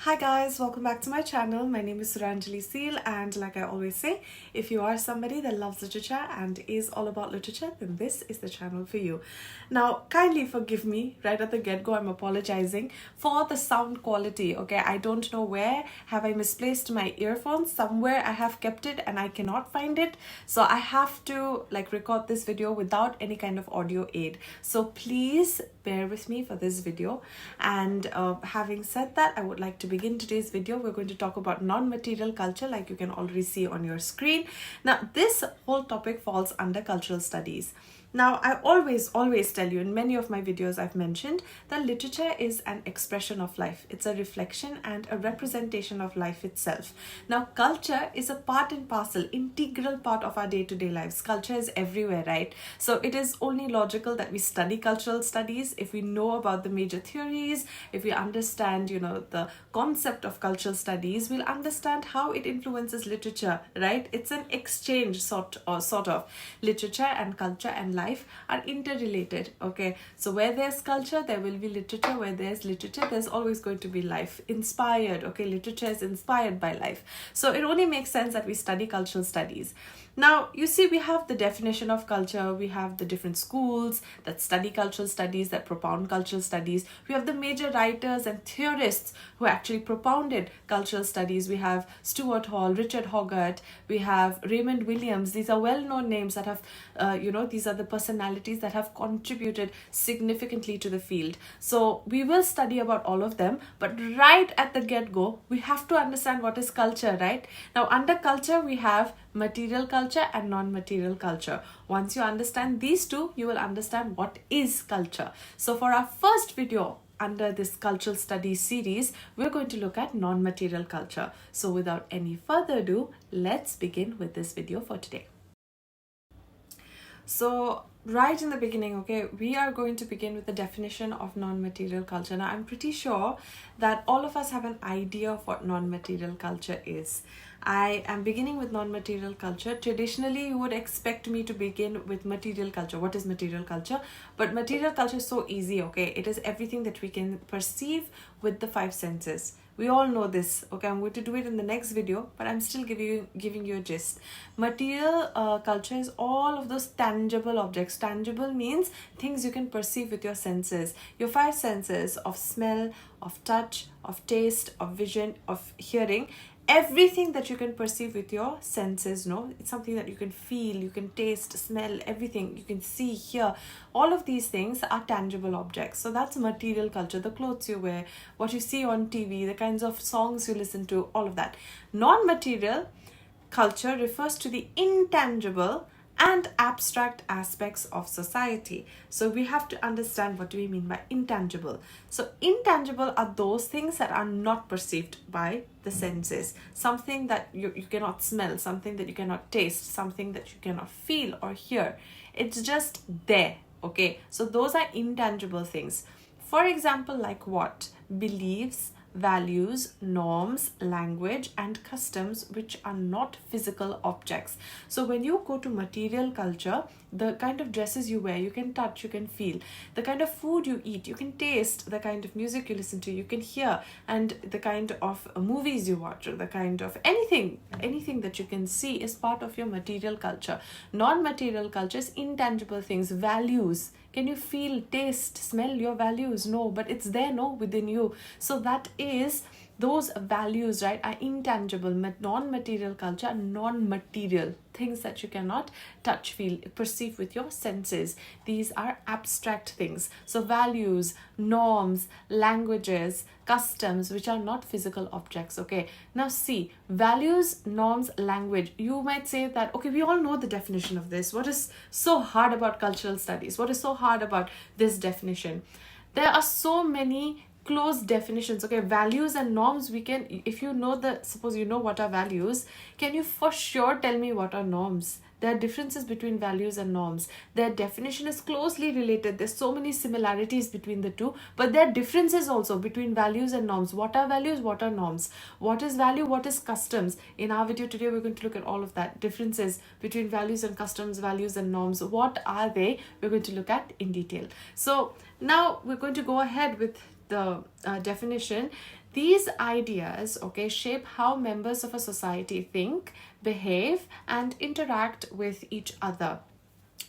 Hi guys, welcome back to my channel. My name is Suranjali Seal, and like I always say, if you are somebody that loves literature and is all about literature, then this is the channel for you. Now, kindly forgive me right at the get-go. I'm apologizing for the sound quality. Okay, I don't know where have I misplaced my earphones. Somewhere I have kept it and I cannot find it, so I have to record this video without any kind of audio aid. So please bear with me for this video. And having said that, I would like to begin today's video. We're going to talk about non-material culture, like you can already see on your screen. Now, this whole topic falls under cultural studies. Now, I always tell you in many of my videos I've mentioned that literature is an expression of life. It's a reflection and a representation of life itself. Now, culture is a part and parcel, integral part of our day-to-day lives. Culture is everywhere, right? So it is only logical that we study cultural studies if we know about the major theories, if we understand, the concept of cultural studies, we'll understand how it influences literature, right? It's an exchange sort of. Literature and culture and life are interrelated. Okay, so where there's culture, there will be literature. Where there's literature, there's always going to be life. Inspired. Okay, literature is inspired by life. So it only makes sense that we study cultural studies. Now, you see, we have the definition of culture. We have the different schools that study cultural studies, that propound cultural studies. We have the major writers and theorists who actually propounded cultural studies. We have Stuart Hall, Richard Hoggart, we have Raymond Williams. These are well-known names that have, these are the personalities that have contributed significantly to the field. So we will study about all of them, but right at the get-go, we have to understand what is culture, right? Now, under culture, we have material culture and non-material culture. Once you understand these two, you will understand what is culture. So for our first video under this cultural studies series, we're going to look at non-material culture. So without any further ado, let's begin with this video for today. So right in the beginning, okay, we are going to begin with the definition of non-material culture. Now, I'm pretty sure that all of us have an idea of what non-material culture is. I am beginning with non-material culture. Traditionally, you would expect me to begin with material culture. What is material culture? But material culture is so easy, okay? It is everything that we can perceive with the five senses. We all know this, okay? I'm going to do it in the next video, but I'm still giving you a gist. Material culture is all of those tangible objects. Tangible means things you can perceive with your senses. Your five senses of smell, of touch, of taste, of vision, of hearing. Everything that you can perceive with your senses, no? It's something that you can feel, you can taste, smell, everything. You can see, hear. All of these things are tangible objects. So that's material culture. The clothes you wear, what you see on TV, the kinds of songs you listen to, all of that. Non-material culture refers to the intangible and abstract aspects of society. So we have to understand what do we mean by intangible. So intangible are those things that are not perceived by the senses. Something that you cannot smell, something that you cannot taste, something that you cannot feel or hear. It's just there, okay? So those are intangible things. For example, like what? Beliefs, values, norms, language, and customs which are not physical objects. So when you go to material culture, the kind of dresses you wear, you can touch, you can feel. The kind of food you eat, you can taste. The kind of music you listen to, you can hear. And the kind of movies you watch, or the kind of anything that you can see is part of your material culture. Non-material culture is intangible things, values. Can you feel, taste, smell your values? No, but it's there, no, within you. So that is, those values, right, are intangible. Non-material culture are non-material things that you cannot touch, feel, perceive with your senses. These are abstract things. So values, norms, languages, customs, which are not physical objects, okay? Now see, values, norms, language. You might say that, okay, we all know the definition of this. What is so hard about cultural studies? What is so hard about this definition? There are so many close definitions, okay? Values and norms, we can, if you know suppose you know what are values, can you for sure tell me what are norms? There are differences between values and norms. Their definition is closely related. There's so many similarities between the two, but there are differences also between values and norms. What are values? What are norms? What is value? What is customs? In our video today, we're going to look at all of that. Differences between values and customs, values and norms. What are they? We're going to look at in detail. So now we're going to go ahead with the definition, these ideas, okay, shape how members of a society think, behave, and interact with each other,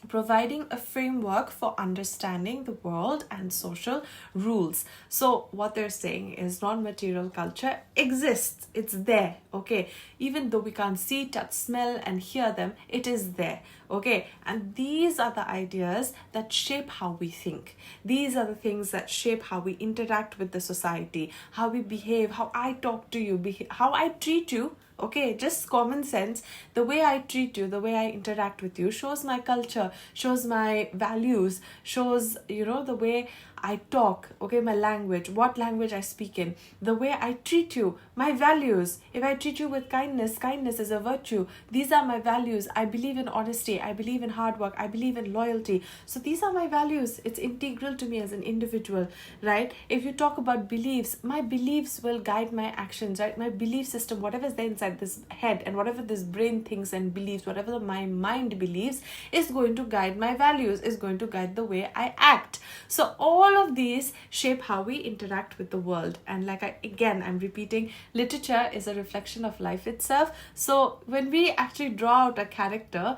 providing a framework for understanding the world and social rules. So what they're saying is non-material culture exists, it's there, okay, even though we can't see, touch, smell, and hear them, it is there, okay. And these are the ideas that shape how we think. These are the things that shape how we interact with the society, how we behave, how I talk to you, how I treat you. Okay, just common sense. The way I treat you, the way I interact with you shows my culture, shows my values, shows, the way I talk, okay, my language, what language I speak in, the way I treat you, my values. If I treat you with kindness, kindness is a virtue. These are my values. I believe in honesty. I believe in hard work. I believe in loyalty. So these are my values. It's integral to me as an individual, right? If you talk about beliefs, my beliefs will guide my actions, right? My belief system, whatever's there inside this head and whatever this brain thinks and believes, whatever my mind believes, is going to guide my values, is going to guide the way I act. So all of these shape how we interact with the world. And I'm repeating, literature is a reflection of life itself. So when we actually draw out a character,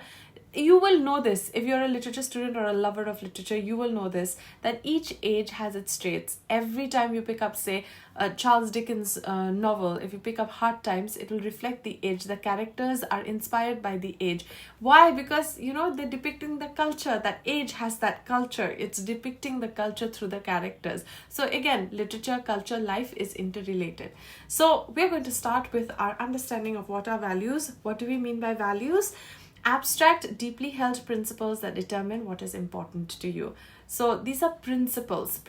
you will know this. If you're a literature student or a lover of literature, you will know this, that each age has its traits. Every time you pick up, say, Charles Dickens' novel, if you pick up Hard Times, it will reflect the age. The characters are inspired by the age. Why? Because, they're depicting the culture. That age has that culture. It's depicting the culture through the characters. So again, literature, culture, life is interrelated. So we're going to start with our understanding of what are values. What do we mean by values? Abstract, deeply held principles that determine what is important to you. So these are principles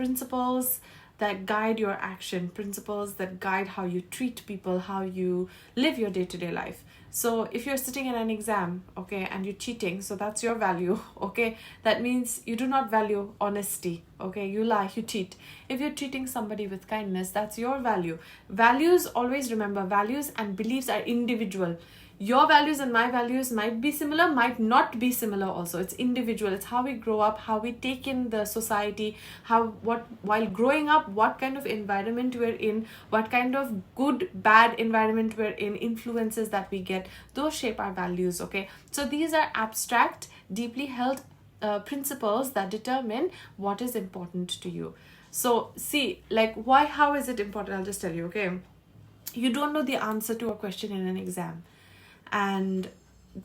that guide your action, principles that guide how you treat people, how you live your day-to-day life. So if you're sitting in an exam, okay, and you're cheating, so that's your value, okay? That means you do not value honesty, okay? You lie, you cheat. If you're treating somebody with kindness, that's your value. Values, always remember, values and beliefs are individual. Your values and my values might be similar, might not be similar also. It's individual. It's how we grow up, how we take in the society, while growing up, what kind of environment we're in, what kind of good, bad environment we're in, influences that we get, those shape our values, okay? So these are abstract, deeply held principles that determine what is important to you. So see, how is it important? I'll just tell you, okay? You don't know the answer to a question in an exam, and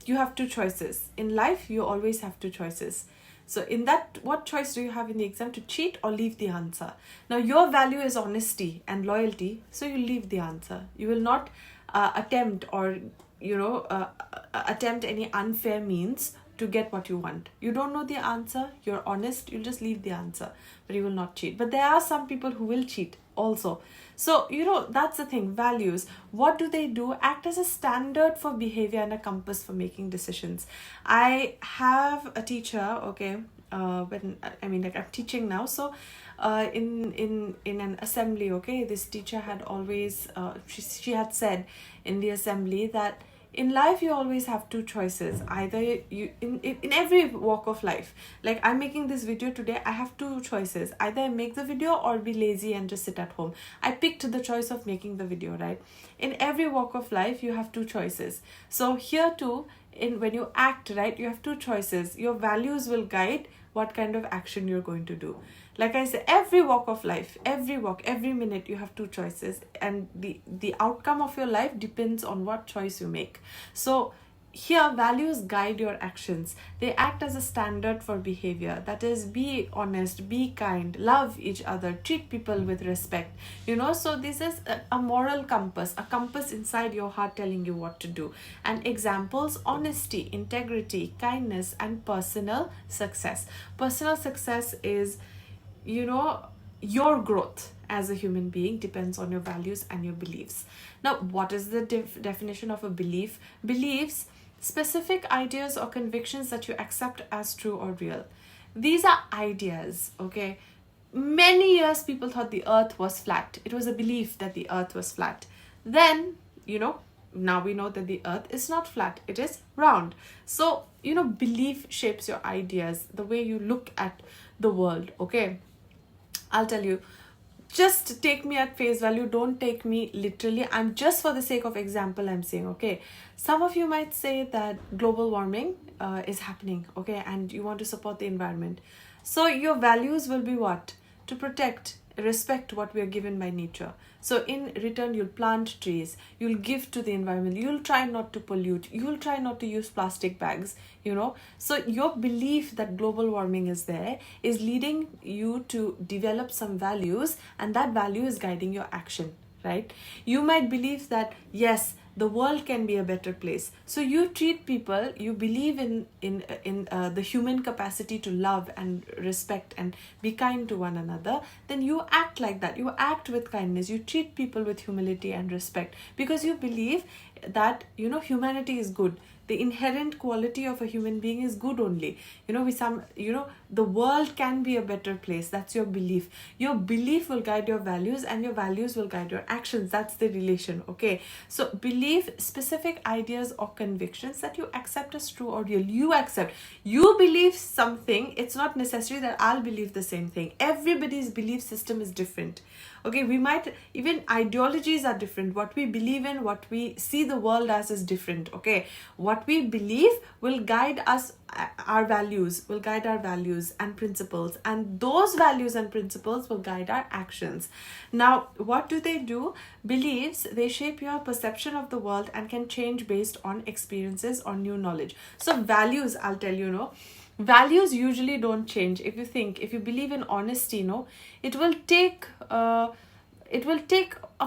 you have two choices. In life, you always have two choices. So in that, what choice do you have in the exam? To cheat or leave the answer? Now, your value is honesty and loyalty, so you leave the answer. You will not attempt any unfair means to get what you want. You don't know the answer, you're honest, you'll just leave the answer, but you will not cheat. But there are some people who will cheat also. So, that's the thing, values. What do? Act as a standard for behavior and a compass for making decisions. I have a teacher, okay, I'm teaching now. So, in an assembly, okay, this teacher had always, she had said in the assembly that in life you always have two choices. Either you in every walk of life, like I'm making this video today, I have two choices. Either I make the video or be lazy and just sit at home. I picked the choice of making the video, right? In every walk of life you have two choices. So here too, when you act, right, you have two choices. Your values will guide what kind of action you're going to do. Like I said, every walk of life, every minute, you have two choices, and the outcome of your life depends on what choice you make. So here, values guide your actions. They act as a standard for behavior. That is, be honest, be kind, love each other, treat people with respect. So this is a moral compass, a compass inside your heart telling you what to do. And examples: honesty, integrity, kindness, and personal success. Personal success is, your growth as a human being depends on your values and your beliefs. Now, what is the definition of a belief? Beliefs: specific ideas or convictions that you accept as true or real. These are ideas, okay? Many years people thought the earth was flat. It was a belief that the earth was flat. Then, now we know that the earth is not flat, it is round. So, belief shapes your ideas, the way you look at the world, okay? I'll tell you, just take me at face value. Don't take me literally. I'm just, for the sake of example, I'm saying, okay, some of you might say that global warming is happening, okay, and you want to support the environment. So your values will be what? To protect, respect what we are given by nature. So in return, you'll plant trees, you'll give to the environment, you'll try not to pollute, you'll try not to use plastic bags, you know. So your belief that global warming is there is leading you to develop some values, and that value is guiding your action, right? You might believe that, yes, the world can be a better place. So you treat people, you believe in the human capacity to love and respect and be kind to one another, then you act like that. You act with kindness. You treat people with humility and respect because you believe that, you know, humanity is good. The inherent quality of a human being is good only. The world can be a better place. That's your belief. Your belief will guide your values, and your values will guide your actions. That's the relation, okay? So believe specific ideas or convictions that you accept as true or real. You accept. You believe something. It's not necessary that I'll believe the same thing. Everybody's belief system is different. Okay, we might, even ideologies are different. What we believe in, what we see the world as is different, okay? What we believe will guide us, our values will guide our values and principles, and those values and principles will guide our actions. Now, what do? Beliefs, they shape your perception of the world and can change based on experiences or new knowledge. So values, I'll tell you, values usually don't change. If you believe in honesty, it will take a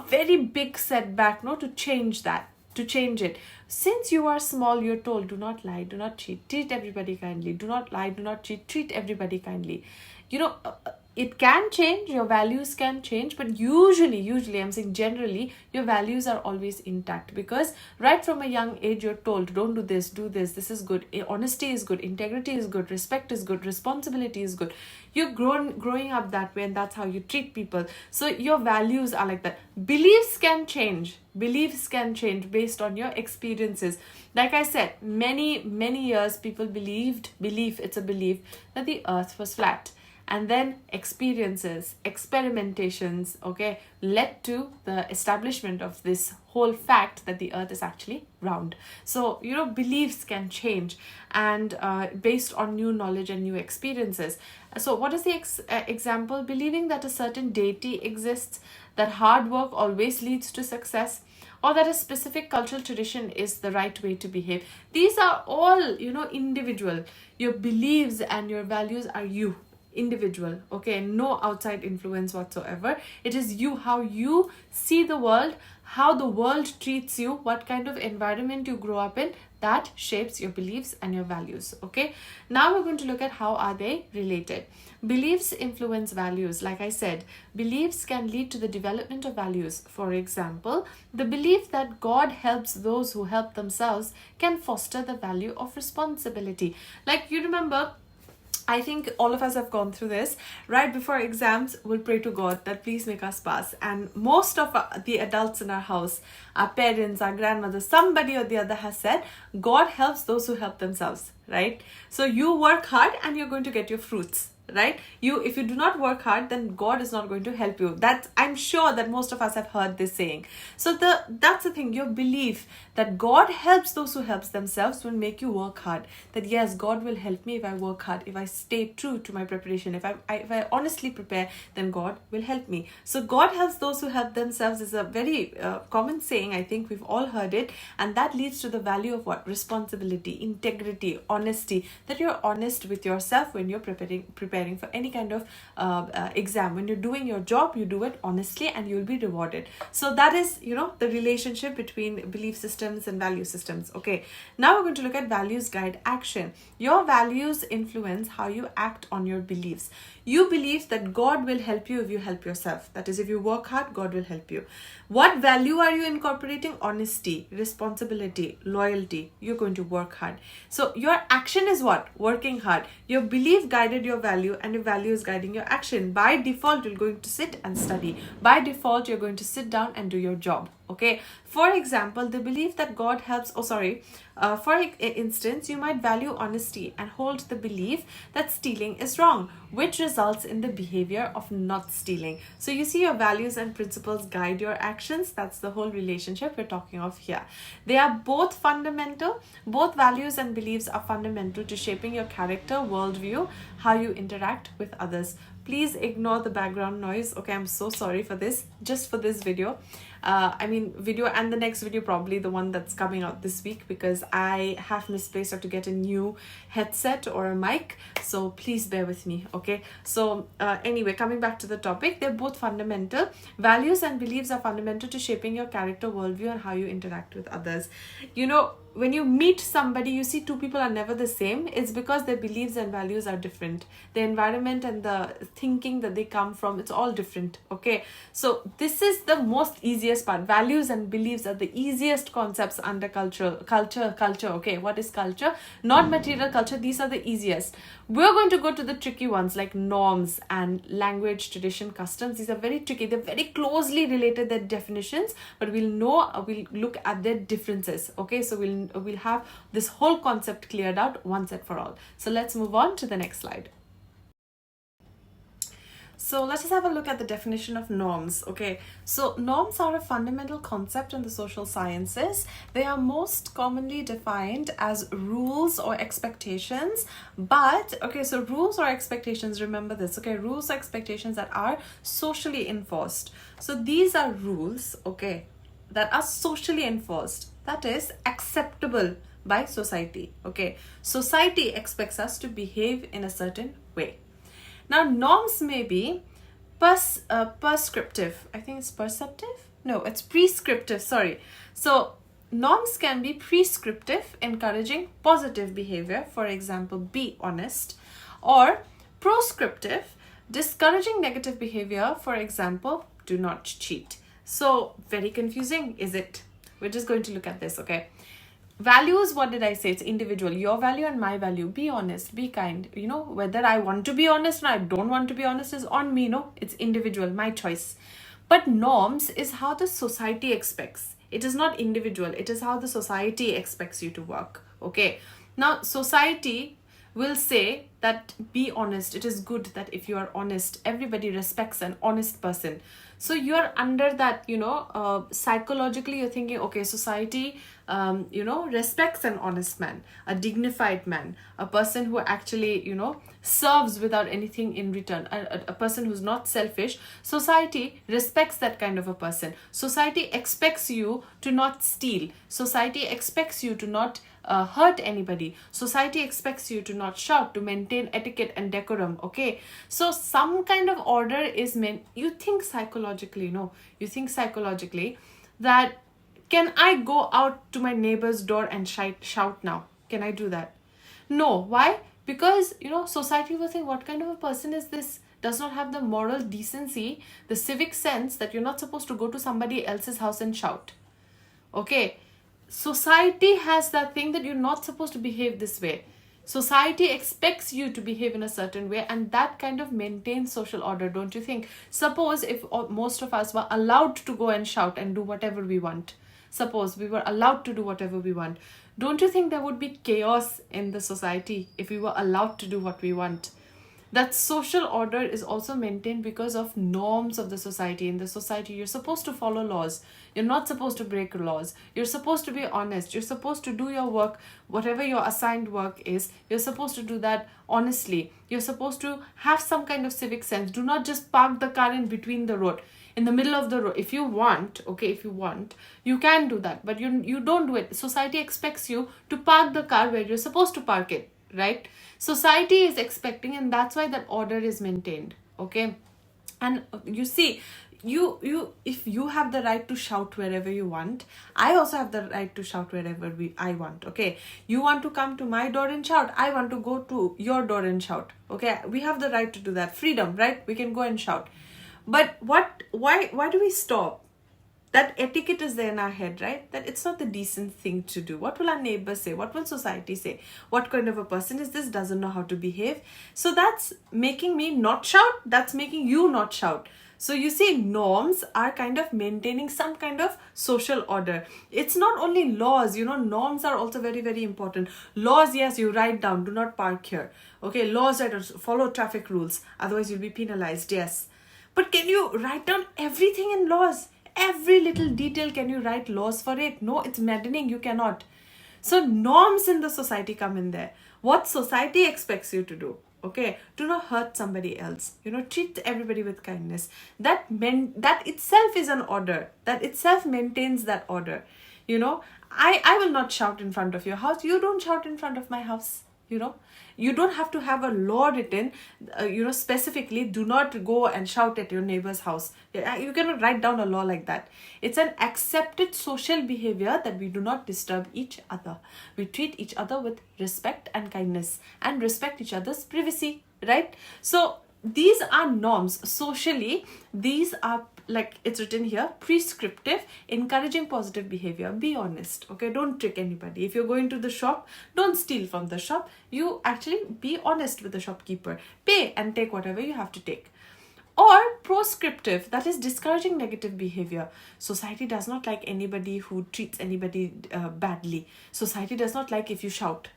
very big setback, to change that, to change it. Since you are small, you're told, do not lie, do not cheat, treat everybody kindly, do not lie, do not cheat, treat everybody kindly. It can change, your values can change, but usually, I'm saying generally, your values are always intact, because right from a young age, you're told, don't do this, this is good, honesty is good, integrity is good, respect is good, responsibility is good. You're growing up that way, and that's how you treat people. So your values are like that. Beliefs can change based on your experiences. Like I said, many years people belief, it's a belief that the earth was flat. And then experiences, experimentations, okay, led to the establishment of this whole fact that the earth is actually round. So, beliefs can change, and based on new knowledge and new experiences. So what is the example? Believing that a certain deity exists, that hard work always leads to success, or that a specific cultural tradition is the right way to behave. These are all, individual. Your beliefs and your values are you. Individual, okay, no outside influence whatsoever. It is you, how you see the world, how the world treats you, what kind of environment you grow up in, that shapes your beliefs and your values, okay? Now we're going to look at how are they related. Beliefs influence values. Like I said, beliefs can lead to the development of values. For example, the belief that God helps those who help themselves can foster the value of responsibility. Like, you remember, I think all of us have gone through this. Right before exams, we'll pray to God that please make us pass. And most of the adults in our house, our parents, our grandmothers, somebody or the other has said, God helps those who help themselves, right? So you work hard and you're going to get your fruits, right? If you do not work hard, then God is not going to help you. I'm sure that most of us have heard this saying. So that's the thing. Your belief that God helps those who help themselves will make you work hard. That yes, God will help me if I work hard, if I stay true to my preparation, if I honestly prepare, then God will help me. So God helps those who help themselves is a very common saying. I think we've all heard it, and that leads to the value of what? Responsibility, integrity, honesty. That you're honest with yourself when you're preparing for any kind of exam. When you're doing your job, you do it honestly and you'll be rewarded. So that is, the relationship between belief systems and value systems. Okay, now we're going to look at values guide action. Your values influence how you act on your beliefs. You believe that God will help you if you help yourself. That is, if you work hard, God will help you. What value are you incorporating? Honesty, responsibility, loyalty. You're going to work hard. So your action is what? Working hard. Your belief guided your value, and your value is guiding your action. By default, you're going to sit and study. By default, you're going to sit down and do your job. Okay, for example, the belief that God helps, for instance, you might value honesty and hold the belief that stealing is wrong, which results in the behavior of not stealing. So you see, your values and principles guide your actions. That's the whole relationship we're talking of here. They are both fundamental. Both values and beliefs are fundamental to shaping your character, worldview, how you interact with others. Please ignore the background noise. Okay, I'm so sorry for this, just for this video. Video and the next video, probably the one that's coming out this week, because I have misplaced, or to get a new headset or a mic. So please bear with me, okay? So anyway, coming back to the topic, they're both fundamental. Values and beliefs are fundamental to shaping your character, worldview, and how you interact with others. You know, when you meet somebody, you see two people are never the same. It's because their beliefs and values are different. The environment and the thinking that they come from, it's all different, okay? So this is the most easiest part. Values and beliefs are the easiest concepts under culture, okay? What is culture? Not material culture. These are the easiest. We're going to go to the tricky ones like norms and language, tradition, customs. These are very tricky. They're very closely related, their definitions, but we'll look at their differences, okay? So we'll have this whole concept cleared out once and for all. So let's move on to the next slide. So let's just have a look at the definition of norms. Okay, so norms are a fundamental concept in the social sciences. They are most commonly defined as rules or expectations. But, okay, so rules or expectations, remember this, okay, rules or expectations that are socially enforced. So these are rules, okay, that are socially enforced, that is acceptable by society, okay. Society expects us to behave in a certain way. Now, norms may be prescriptive. I think it's perceptive? No, it's prescriptive, sorry. So, norms can be prescriptive, encouraging positive behavior, for example, be honest, or proscriptive, discouraging negative behavior, for example, do not cheat. So, very confusing, is it? We're just going to look at this, okay? Values, what did I say? It's individual. Your value and my value. Be honest, be kind. You know, whether I want to be honest or I don't want to be honest is on me, no? It's individual, my choice. But norms is how the society expects. It is not individual. It is how the society expects you to work, okay? Now, society will say that be honest. It is good that if you are honest, everybody respects an honest person. So you're under that, psychologically you're thinking, okay, society, respects an honest man, a dignified man, a person who actually, serves without anything in return, a person who's not selfish. Society respects that kind of a person. Society expects you to not steal. Society expects you to not hurt anybody. Society expects you to not shout, to maintain etiquette and decorum, okay? So some kind of order is meant. You think psychologically that, can I go out to my neighbor's door and shout now? Can I do that? No. Why? Because, society will think, what kind of a person is this? Does not have the moral decency, the civic sense that you're not supposed to go to somebody else's house and shout. Okay? Society has that thing that you're not supposed to behave this way. Society expects you to behave in a certain way, and that kind of maintains social order, don't you think? Suppose if most of us were allowed to go and shout and do whatever we want. Suppose we were allowed to do whatever we want. Don't you think there would be chaos in the society if we were allowed to do what we want? That social order is also maintained because of norms of the society. In the society, you're supposed to follow laws. You're not supposed to break laws. You're supposed to be honest. You're supposed to do your work, whatever your assigned work is. You're supposed to do that honestly. You're supposed to have some kind of civic sense. Do not just park the car in between the road, in the middle of the road. If you want, you can do that. But you don't do it. Society expects you to park the car where you're supposed to park it. Right? Society is expecting, and that's why that order is maintained, okay? And you see, if you have the right to shout wherever you want, I also have the right to shout wherever I want, okay? You want to come to my door and shout, I want to go to your door and shout, okay? We have the right to do that. Freedom, right? We can go and shout. But why do we stop? That etiquette is there in our head, right? That it's not the decent thing to do. What will our neighbors say? What will society say? What kind of a person is this? Doesn't know how to behave. So that's making me not shout. That's making you not shout. So you see, norms are kind of maintaining some kind of social order. It's not only laws, norms are also very, very important. Laws, yes, you write down, do not park here. Okay, laws that follow traffic rules, otherwise you'll be penalized, yes. But can you write down everything in laws? Every little detail, can you write laws for it? No, it's maddening, you cannot. So norms in the society come in there. What society expects you to do. Okay, do not hurt somebody else. Treat everybody with kindness. That itself is an order. That itself maintains that order. I will not shout in front of your house. You don't shout in front of my house. You don't have to have a law written, specifically, do not go and shout at your neighbor's house. You cannot write down a law like that. It's an accepted social behavior that we do not disturb each other. We treat each other with respect and kindness and respect each other's privacy, right? So these are norms. Socially, these are, like it's written here, prescriptive, encouraging positive behavior. Be honest, okay? Don't trick anybody. If you're going to the shop, don't steal from the shop. You actually be honest with the shopkeeper. Pay and take whatever you have to take. Or proscriptive, that is discouraging negative behavior. Society does not like anybody who treats anybody badly. Society does not like if you shout.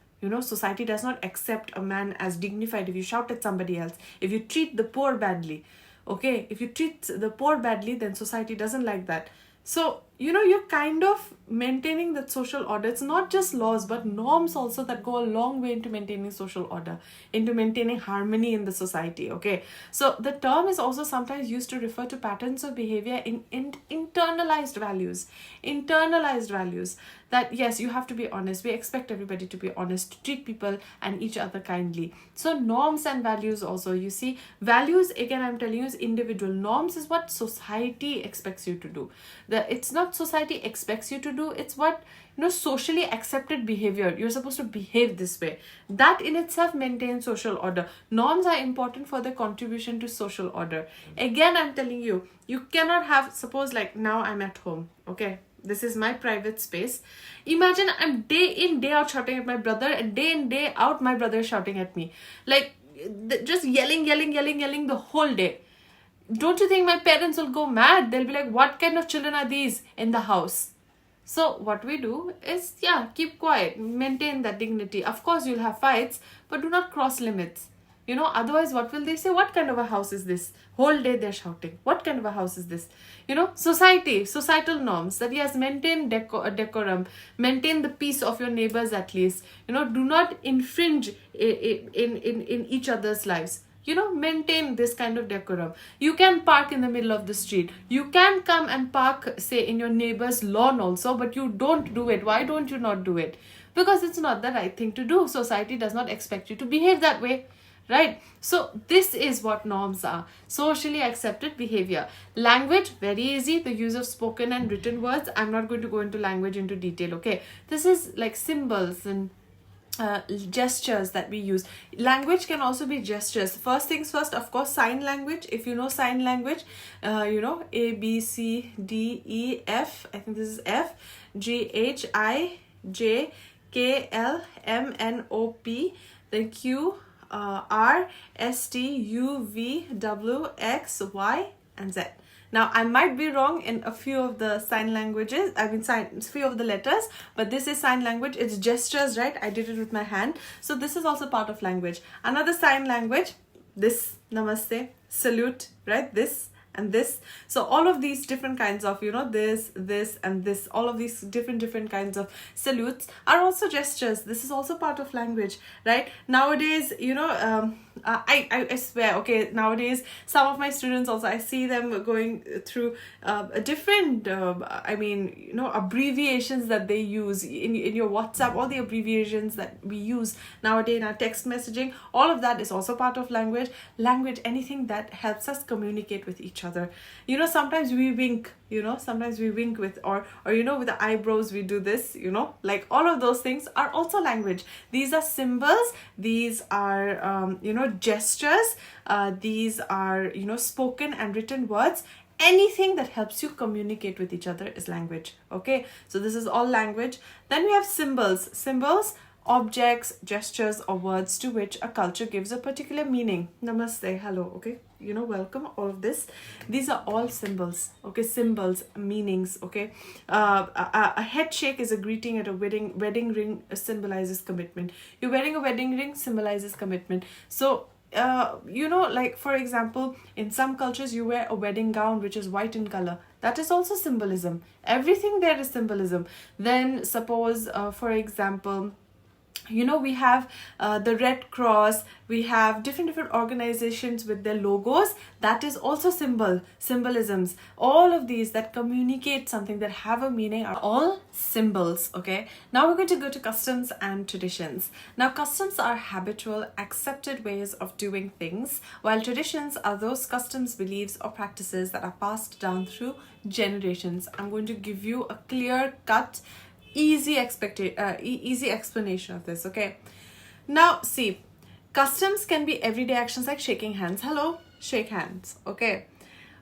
Society does not accept a man as dignified if you shout at somebody else, if you treat the poor badly. Okay, if you treat the poor badly, then society doesn't like that. So, you're kind of maintaining that social order. It's not just laws, but norms also that go a long way into maintaining social order, into maintaining harmony in the society, okay? So, the term is also sometimes used to refer to patterns of behavior in internalized values. Internalized values. That, yes, you have to be honest. We expect everybody to be honest, to treat people and each other kindly. So, norms and values also, you see, values, again, I'm telling you, is individual. Norms is what society expects you to do. It's not society expects you to do, it's what socially accepted behavior. You're supposed to behave this way. That in itself maintains social order. Norms are important for their contribution to social order. Again, I'm telling you, you cannot have, suppose like now I'm at home, okay, this is my private space. Imagine I'm day in day out shouting at my brother, and day in day out my brother is shouting at me, like just yelling the whole day. Don't you think my parents will go mad? They'll be like, what kind of children are these in the house? So what we do is, keep quiet, maintain that dignity. Of course, you'll have fights, but do not cross limits. Otherwise, what will they say? What kind of a house is this? Whole day they're shouting. What kind of a house is this? Societal norms that, yes, maintain decorum, maintain the peace of your neighbors at least. Do not infringe in each other's lives. Maintain this kind of decorum. You can park in the middle of the street. You can come and park, say, in your neighbor's lawn also, but you don't do it. Why don't you not do it? Because it's not the right thing to do. Society does not expect you to behave that way, right? So this is what norms are. Socially accepted behavior. Language, very easy. The use of spoken and written words. I'm not going to go into language into detail, okay? This is like symbols and gestures that we use. Language can also be gestures. First things first, of course, sign language. If you know sign language, A, B, C, D, E, F. I think this is F, G, H, I, J, K, L, M, N, O, P. Then Q, R, S, T, U, V, W, X, Y, and Z. Now, I might be wrong in a few of the sign languages, few of the letters, but this is sign language. It's gestures, right? I did it with my hand. So this is also part of language. Another sign language, this, namaste, salute, right? This and this. So all of these different kinds of, this and this, all of these different kinds of salutes are also gestures. This is also part of language, right? Nowadays, I swear, okay, nowadays, some of my students also, I see them going through different, abbreviations that they use in your WhatsApp, all the abbreviations that we use nowadays in our text messaging, all of that is also part of language. Language, anything that helps us communicate with each other. Sometimes we wink, with, or with the eyebrows, we do this, like all of those things are also language. These are symbols, these are, gestures, these are, spoken and written words. Anything that helps you communicate with each other is language, okay? So this is all language. Then we have symbols. Symbols objects, gestures, or words to which a culture gives a particular meaning. Namaste, hello, okay? Welcome, all of this. These are all symbols, okay? Symbols, meanings, okay? A head shake is a greeting at a wedding. Wedding ring symbolizes commitment. You're wearing a wedding ring symbolizes commitment. So, like for example, in some cultures you wear a wedding gown which is white in color. That is also symbolism. Everything there is symbolism. Then suppose, for example, we have the Red Cross, we have different organizations with their logos. That is also symbolisms. All of these that communicate something, that have a meaning, are all symbols. Okay, now we're going to go to customs and traditions. Now, customs are habitual, accepted ways of doing things, while traditions are those customs, beliefs, or practices that are passed down through generations. I'm going to give you a clear cut, easy explanation of this. Okay, now see, customs can be everyday actions like shaking hands. Hello, shake hands. Okay,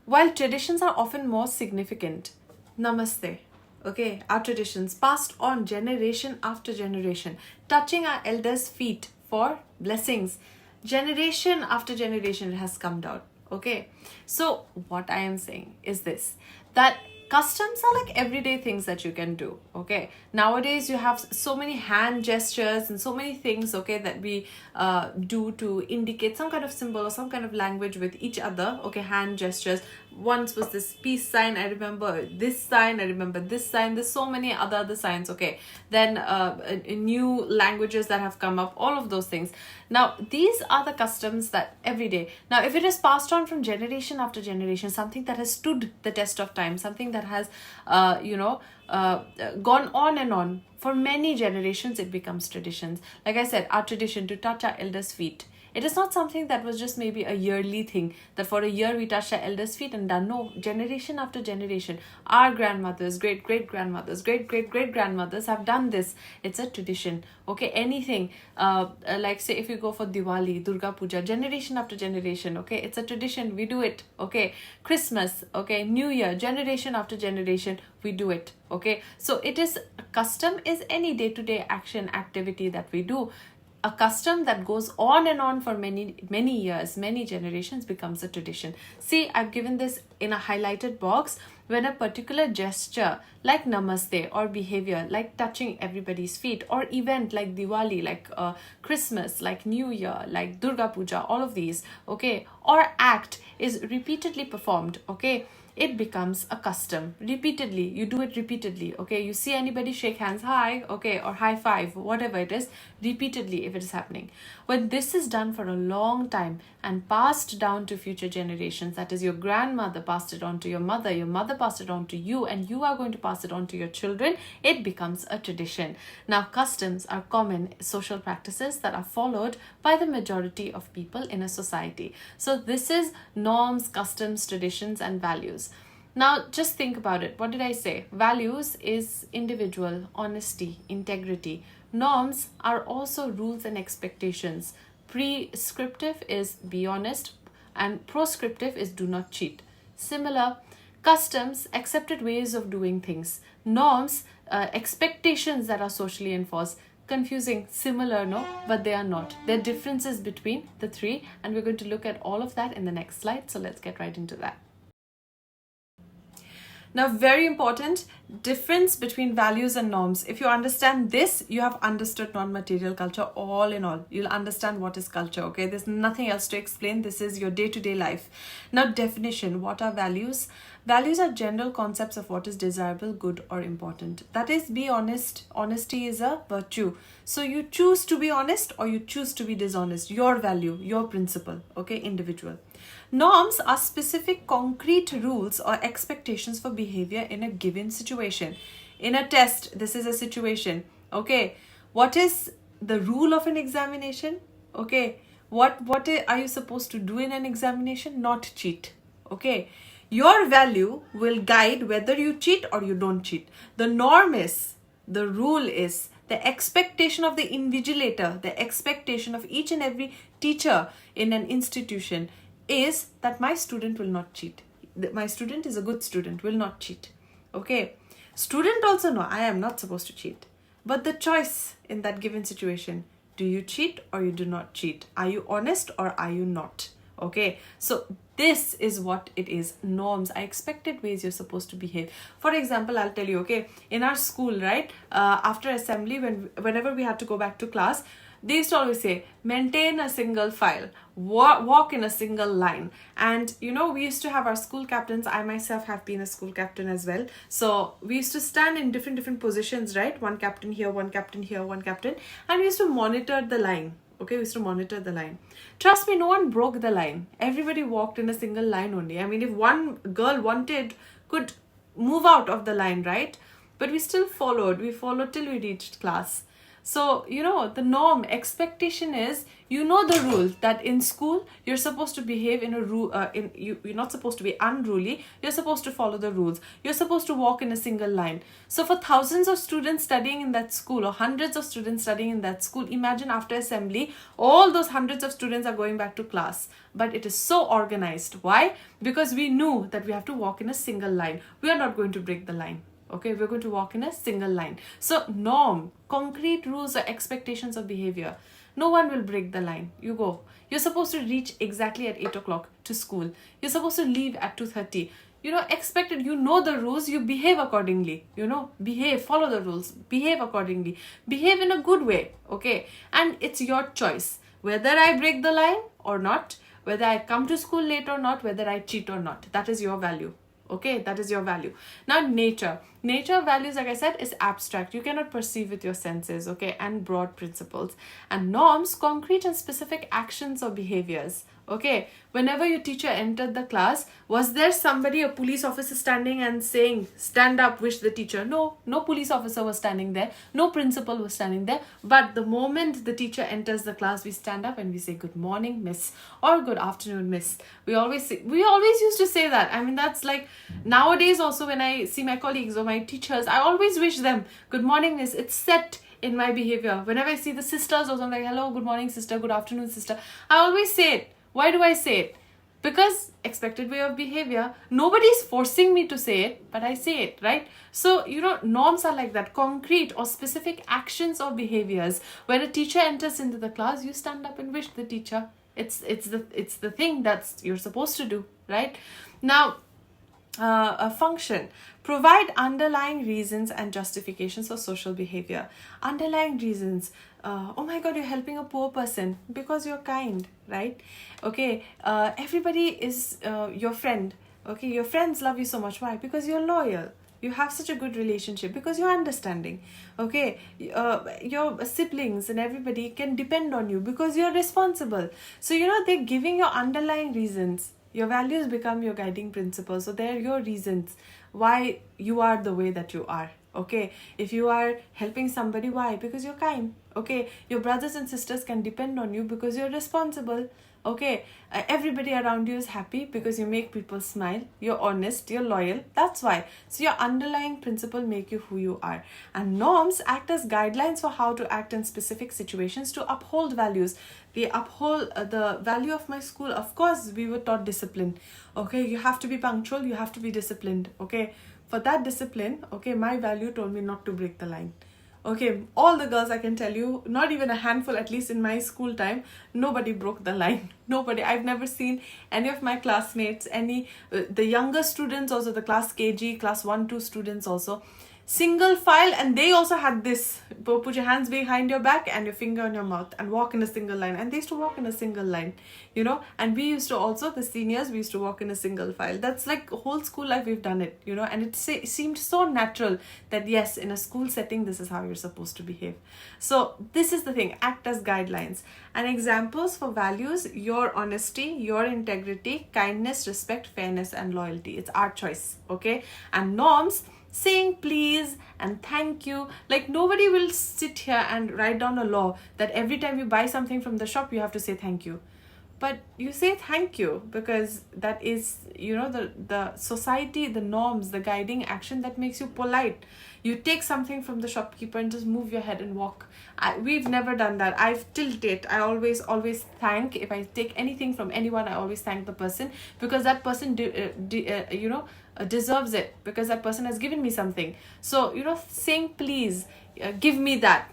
while traditions are often more significant. Namaste. Okay, our traditions passed on generation after generation, touching our elders' feet for blessings. Generation after generation it has come down. Okay, so what I am saying is this, that customs are like everyday things that you can do. Okay, nowadays you have so many hand gestures and so many things, okay, that we do to indicate some kind of symbol or some kind of language with each other. Okay, hand gestures. Once was this peace sign, I remember this sign, I remember this sign. There's so many other signs. Okay, then new languages that have come up, all of those things. Now these are the customs that every day. Now if it is passed on from generation after generation, something that has stood the test of time, something that has gone on and on for many generations, it becomes traditions. Like I said, our tradition to touch our elders' feet, it is not something that was just maybe a yearly thing, that for a year we touched our elders' feet and done. No, generation after generation, our grandmothers, great-great-grandmothers, great-great-great-grandmothers have done this. It's a tradition. Okay, anything, like say if you go for Diwali, Durga Puja, generation after generation, okay, it's a tradition, we do it. Okay, Christmas, okay, New Year, generation after generation, we do it. Okay, so it is, custom is any day-to-day action, activity that we do. A custom that goes on and on for many years, many generations, becomes a tradition. See, I've given this in a highlighted box. When a particular gesture like namaste, or behavior like touching everybody's feet, or event like Diwali, like Christmas, like New Year, like Durga Puja, all of these, okay, or act is repeatedly performed, okay, it becomes a custom. Repeatedly, you do it repeatedly. Okay, you see anybody shake hands, hi, okay, or high five, whatever it is, repeatedly if it is happening. When this is done for a long time and passed down to future generations, that is, your grandmother passed it on to your mother passed it on to you, and you are going to pass it on to your children, it becomes a tradition. Now, customs are common social practices that are followed by the majority of people in a society. So this is norms, customs, traditions, and values. Now, just think about it. What did I say? Values is individual, honesty, integrity. Norms are also rules and expectations. Prescriptive is be honest, and proscriptive is do not cheat. Similar, customs, accepted ways of doing things. Norms, expectations that are socially enforced. Confusing, similar, no, but they are not. There are differences between the three, and we're going to look at all of that in the next slide. So let's get right into that. Now, very important difference between values and norms. If you understand this, you have understood non-material culture all in all. You'll understand what is culture, okay? There's nothing else to explain. This is your day-to-day life. Now, definition. What are values? Values are general concepts of what is desirable, good, or important. That is, be honest. Honesty is a virtue. So you choose to be honest or you choose to be dishonest. Your value, your principle, okay? Individual. Norms are specific concrete rules or expectations for behavior in a given situation. In a test, this is a situation. Okay, what is the rule of an examination? Okay, what are you supposed to do in an examination? Not cheat. Okay, your value will guide whether you cheat or you don't cheat. The norm is, the rule is, the expectation of the invigilator, the expectation of each and every teacher in an institution is that my student will not cheat. My student is a good student, will not cheat. Okay. Student also know I am not supposed to cheat. but the choice in that given situation, do you cheat or you do not cheat? Are you honest or are you not? Okay, so this is what it is. Norms are expected ways you're supposed to behave. For example, I'll tell you, okay, in our school, right, after assembly, whenever we had to go back to class, they used to always say, maintain a single file, walk in a single line. And you know, we used to have our school captains. I myself have been a school captain as well. So we used to stand in different positions, right? One captain here, one captain here, one captain. And we used to monitor the line. Okay, we used to monitor the line. Trust me, no one broke the line. Everybody walked in a single line only. I mean, if one girl could move out of the line, right? But we still followed. We followed till we reached class. So, you know, the norm, expectation is, you know the rule that in school, you're supposed to behave in a rule, you're not supposed to be unruly, you're supposed to follow the rules. You're supposed to walk in a single line. So for thousands of students studying in that school, or hundreds of students studying in that school, imagine after assembly, all those hundreds of students are going back to class. But it is so organized. Why? Because we knew that we have to walk in a single line. We are not going to break the line. Okay, we're going to walk in a single line. So norm, concrete rules or expectations of behavior. No one will break the line. You go. You're supposed to reach exactly at 8 o'clock to school. You're supposed to leave at 2:30. You know, expected, you know the rules, you behave accordingly. You know, behave, follow the rules, behave accordingly. Behave in a good way, okay? And it's your choice. Whether I break the line or not, whether I come to school late or not, whether I cheat or not. That is your value. Okay, that is your value. Now, nature of values, like I said, is abstract. You cannot perceive with your senses, okay, and broad principles. And norms, concrete and specific actions or behaviors. Okay, whenever your teacher entered the class, was there somebody, a police officer standing and saying, stand up, wish the teacher? No police officer was standing there. No principal was standing there. But the moment the teacher enters the class, we stand up and we say, good morning, miss, or good afternoon, miss. We always used to say that. I mean, that's like nowadays also when I see my colleagues or my teachers, I always wish them, good morning, miss. It's set in my behavior. Whenever I see the sisters also, I'm like, hello, good morning, sister, good afternoon, sister. I always say it. Why do I say it? Because expected way of behavior. Nobody's forcing me to say it, but I say it, right? So, you know, norms are like that, concrete or specific actions or behaviors. When a teacher enters into the class, you stand up and wish the teacher. It's the thing that's you're supposed to do, right? Now, a function. Provide underlying reasons and justifications for social behavior. Underlying reasons. Oh my God, you're helping a poor person because you're kind, right? Okay, everybody is your friend. Okay, your friends love you so much. Why? Because you're loyal. You have such a good relationship because you're understanding. Okay, your siblings and everybody can depend on you because you're responsible. So, you know, they're giving you underlying reasons. Your values become your guiding principles. So they're your reasons why you are the way that you are. Okay, if you are helping somebody, why? Because you're kind. Okay, your brothers and sisters can depend on you because you're responsible. Okay, everybody around you is happy because you make people smile. You're honest, you're loyal. That's why. So your underlying principle make you who you are. And norms act as guidelines for how to act in specific situations to uphold values. They uphold the value of my school. Of course, we were taught discipline. Okay, you have to be punctual, you have to be disciplined. Okay, for that discipline, okay, my value told me not to break the line. Okay, all the girls, I can tell you, not even a handful, at least in my school time, nobody broke the line. Nobody. I've never seen any of my classmates, the younger students also, the class KG, class 1-2 students also, single file, and they also had this, put your hands behind your back and your finger on your mouth and walk in a single line. And they used to walk in a single line, you know, and we used to also, the seniors, we used to walk in a single file. That's like whole school life we've done it, you know, and it seemed so natural that yes, in a school setting, this is how you're supposed to behave. So this is the thing, act as guidelines. And examples for values: your honesty, your integrity, kindness, respect, fairness, and loyalty. It's our choice, okay? And norms: saying please and thank you. Like, nobody will sit here and write down a law that every time you buy something from the shop, you have to say thank you. but you say thank you because that is, the society, the norms, the guiding action that makes you polite. You take something from the shopkeeper and just move your head and walk. We've never done that. I've till date, I always thank. If I take anything from anyone, I always thank the person, because that person deserves it, because that person has given me something. So saying please, give me that.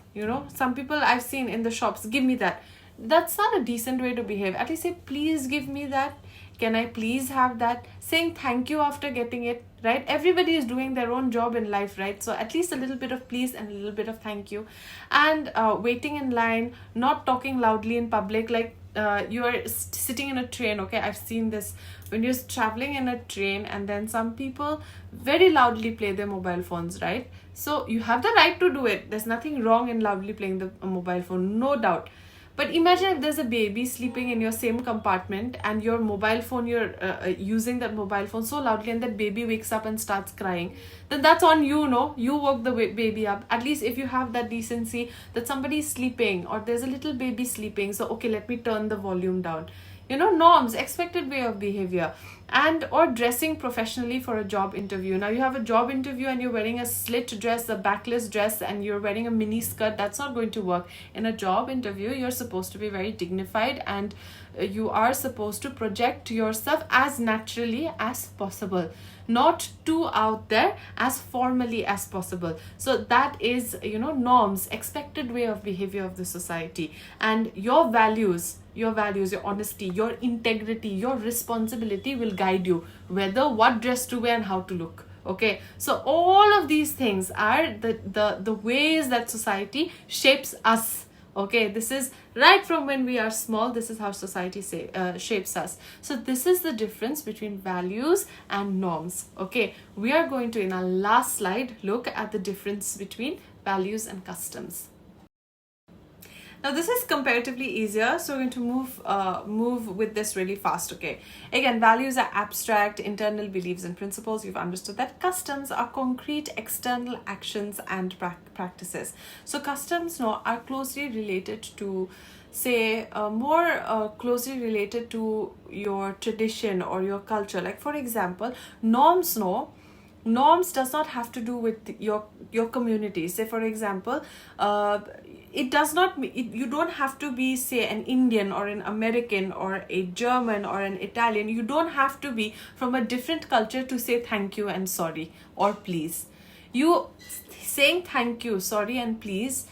Some people I've seen in the shops, give me that. That's not a decent way to behave. At least say, please give me that. Can I please have that? Saying thank you after getting it, right? Everybody is doing their own job in life, right? So at least a little bit of please and a little bit of thank you. And waiting in line, not talking loudly in public, like you are sitting in a train. Okay, I've seen this when you're traveling in a train, and then some people very loudly play their mobile phones, right? So you have the right to do it. There's nothing wrong in loudly playing the mobile phone, no doubt. But imagine if there's a baby sleeping in your same compartment, and your mobile phone, you're using that mobile phone so loudly, and that baby wakes up and starts crying. Then that's on you, no? You woke the baby up. At least if you have that decency that somebody is sleeping or there's a little baby sleeping, so okay, let me turn the volume down. Norms, expected way of behavior. And or dressing professionally for a job interview. Now you have a job interview and you're wearing a slit dress, a backless dress, and you're wearing a mini skirt. That's not going to work. In a job interview, you're supposed to be very dignified, and you are supposed to project yourself as naturally as possible, not too out there, as formally as possible. So that is, norms, expected way of behavior of the society. And your values, your honesty, your integrity, your responsibility will guide you whether what dress to wear and how to look. Okay, so all of these things are the ways that society shapes us. Okay, this is right from when we are small. This is how society shapes us. So this is the difference between values and norms. Okay, we are going to, in our last slide, look at the difference between values and customs. Now this is comparatively easier, so we're going to move with this really fast. Okay, again, values are abstract, internal beliefs and principles. You've understood that. Customs are concrete external actions and practices. So customs are closely related to, say, more closely related to your tradition or your culture. Like for example, norms does not have to do with your community. Say for example, it does not, you don't have to be, say, an Indian or an American or a German or an Italian. You don't have to be from a different culture to say thank you and sorry or please. You saying thank you, sorry and please,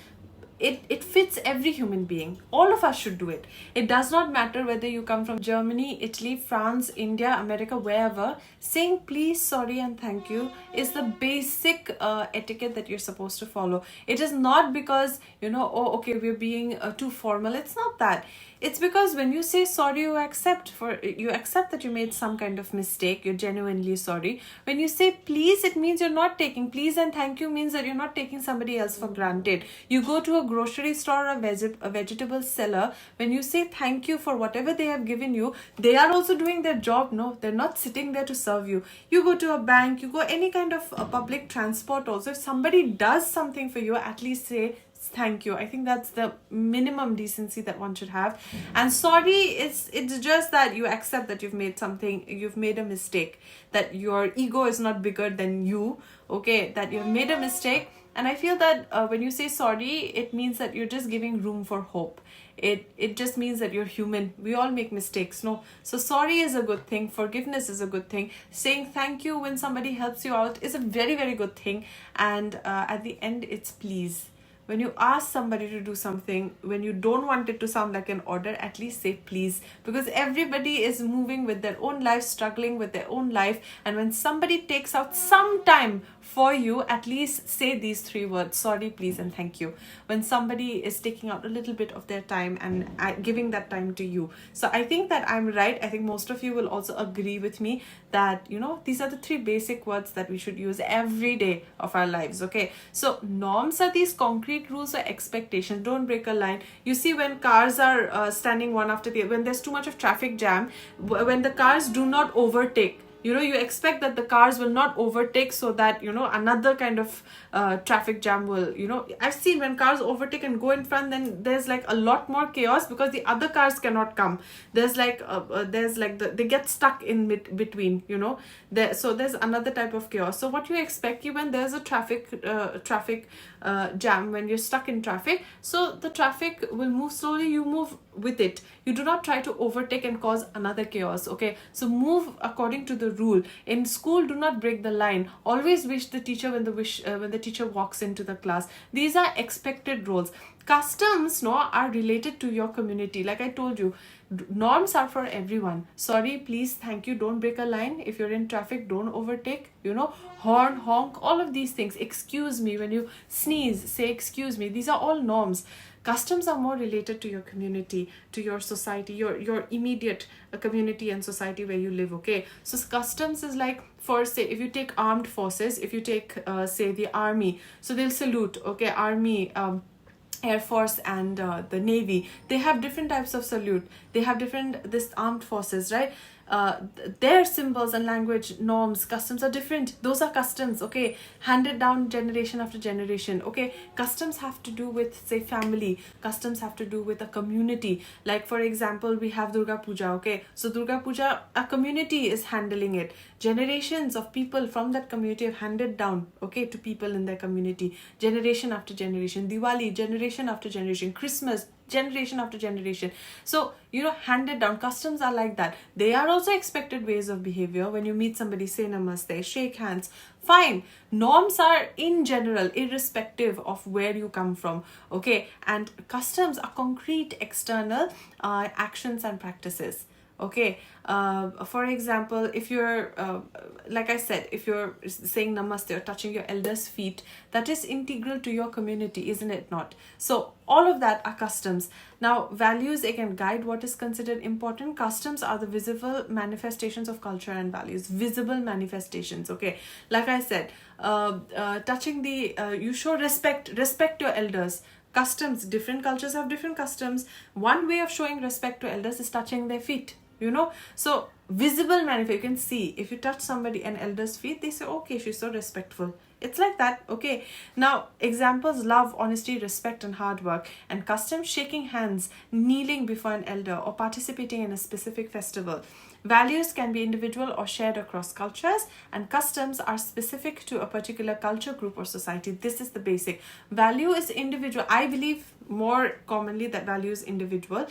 it fits every human being. All of us should do it. It does not matter whether you come from Germany, Italy, France, India, America, wherever. Saying please, sorry and thank you is the basic etiquette that you're supposed to follow. It is not because, oh, okay, we're being too formal. It's not that. It's because when you say sorry, you accept that you made some kind of mistake. You're genuinely sorry. When you say please, it means you're not taking, please and thank you means that you're not taking somebody else for granted. You go to a grocery store or a vegetable seller. When you say thank you for whatever they have given you, they are also doing their job. No, they're not sitting there to serve you. You go to a bank, you go any kind of public transport also. If somebody does something for you, at least say thank you. I think that's the minimum decency that one should have. And sorry, it's just that you accept that you've made a mistake, that your ego is not bigger than you. Okay, that you've made a mistake. And I feel that when you say sorry, it means that you're just giving room for hope. It just means that you're human. We all make mistakes, no? So sorry is a good thing. Forgiveness is a good thing. Saying thank you when somebody helps you out is a very, very good thing. And at the end, it's please. When you ask somebody to do something, when you don't want it to sound like an order, at least say please. Because everybody is moving with their own life, struggling with their own life. And when somebody takes out some time for you, at least say these 3 words: sorry, please, and thank you. When somebody is taking out a little bit of their time and giving that time to you. So I think that I'm right. I think most of you will also agree with me that, these are the 3 basic words that we should use every day of our lives. Okay. So norms are these concrete rules or expectations. Don't break a line. You see, when cars are standing one after the other, when there's too much of traffic jam, when the cars do not overtake, you expect that the cars will not overtake, so that another kind of traffic jam will, I've seen when cars overtake and go in front, then there's like a lot more chaos because the other cars cannot come. There's like they get stuck in between, so there's another type of chaos. So what you expect, when there's a traffic jam, when you're stuck in traffic, so the traffic will move slowly, you move with it. You do not try to overtake and cause another chaos. Okay, so move according to the rule. In school, do not break the line. Always wish the teacher when the teacher walks into the class. These are expected roles. Customs are related to your community. Like I told you, norms are for everyone. Sorry, please, thank you, don't break a line. If you're in traffic, don't overtake. Horn, honk, all of these things. Excuse me, when you sneeze, say excuse me. These are all norms. Customs are more related to your community, to your society, your immediate community and society where you live. Okay, so customs is like, for say, if you take armed forces, if you take say the army, so they'll salute. Okay, army, Air Force and the Navy, they have different types of salute. They have this armed forces, right? Their symbols and language, norms, customs are different. Those are customs, okay, handed down generation after generation. Okay, customs have to do with, say, family. Customs have to do with a community. Like, for example, we have Durga Puja. Okay, so Durga Puja, a community is handling it. Generations of people from that community have handed down, okay, to people in their community, generation after generation. Diwali, generation after generation. Christmas, generation after generation. So handed down. Customs are like that. They are also expected ways of behavior. When you meet somebody, say namaste, shake hands, fine. Norms are in general, irrespective of where you come from. Okay, and customs are concrete external actions and practices. Okay, for example, if you're like I said, if you're saying namaste or touching your elders' feet, that is integral to your community, isn't it not? So all of that are customs. Now, values, again, guide what is considered important. Customs are the visible manifestations of culture and values. Visible manifestations. Okay, like I said, touching the you show respect your elders. Customs, different cultures have different customs. One way of showing respect to elders is touching their feet. So visible manifest, you can see, if you touch somebody, an elder's feet, they say, okay, she's so respectful. It's like that. Okay, now examples: love, honesty, respect, and hard work. And customs: shaking hands, kneeling before an elder, or participating in a specific festival. Values can be individual or shared across cultures, and customs are specific to a particular culture, group, or society. This is the basic. Value is individual. I believe more commonly that value is individual.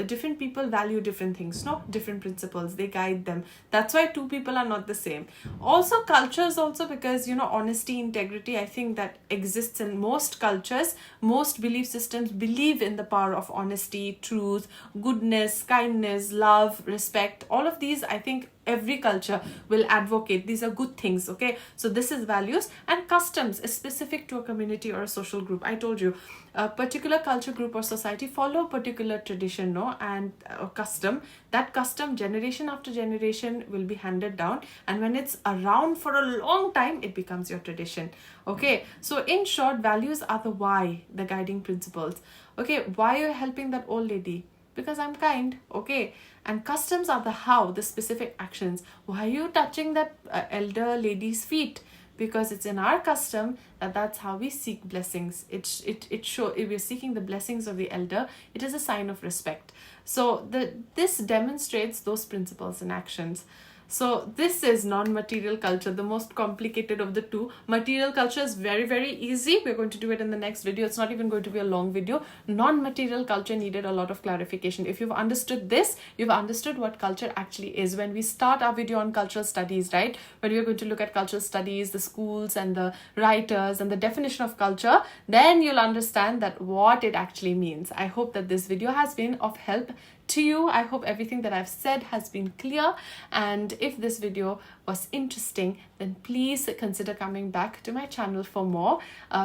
Different people value different things, different principles. They guide them. That's why two people are not the same. Also, cultures also, because honesty, integrity, I think that exists in most cultures. Most belief systems believe in the power of honesty, truth, goodness, kindness, love, respect. All of these, I think, every culture will advocate. These are good things. Okay, so this is values. And customs is specific to a community or a social group. I told you, a particular culture, group, or society follow a particular tradition, and a custom. That custom, generation after generation, will be handed down, and when it's around for a long time, it becomes your tradition. Okay, so in short, values are the why, the guiding principles. Okay, why are you helping that old lady? Because I'm kind. Okay, and customs are the how, the specific actions. Why are you touching that elder lady's feet? Because it's in our custom that's how we seek blessings. It show, if we're seeking the blessings of the elder, it is a sign of respect. So this demonstrates those principles and actions. So this is non-material culture, the most complicated of the two. Material culture is very, very easy. We're going to do it in the next video. It's not even going to be a long video. Non-material culture needed a lot of clarification. If you've understood this, you've understood what culture actually is. When we start our video on cultural studies, right, when we're going to look at cultural studies, the schools and the writers and the definition of culture, then you'll understand that what it actually means. I hope that this video has been of help to you. I hope everything that I've said has been clear, and if this video was interesting, then please consider coming back to my channel for more.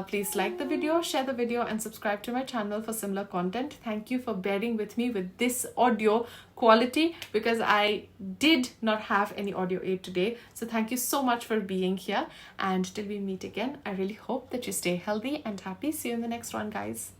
Please like the video, share the video, and subscribe to my channel for similar content. Thank you for bearing with me with this audio quality, because I did not have any audio aid today. So thank you so much for being here, and till we meet again, I really hope that you stay healthy and happy. See you in the next one, guys.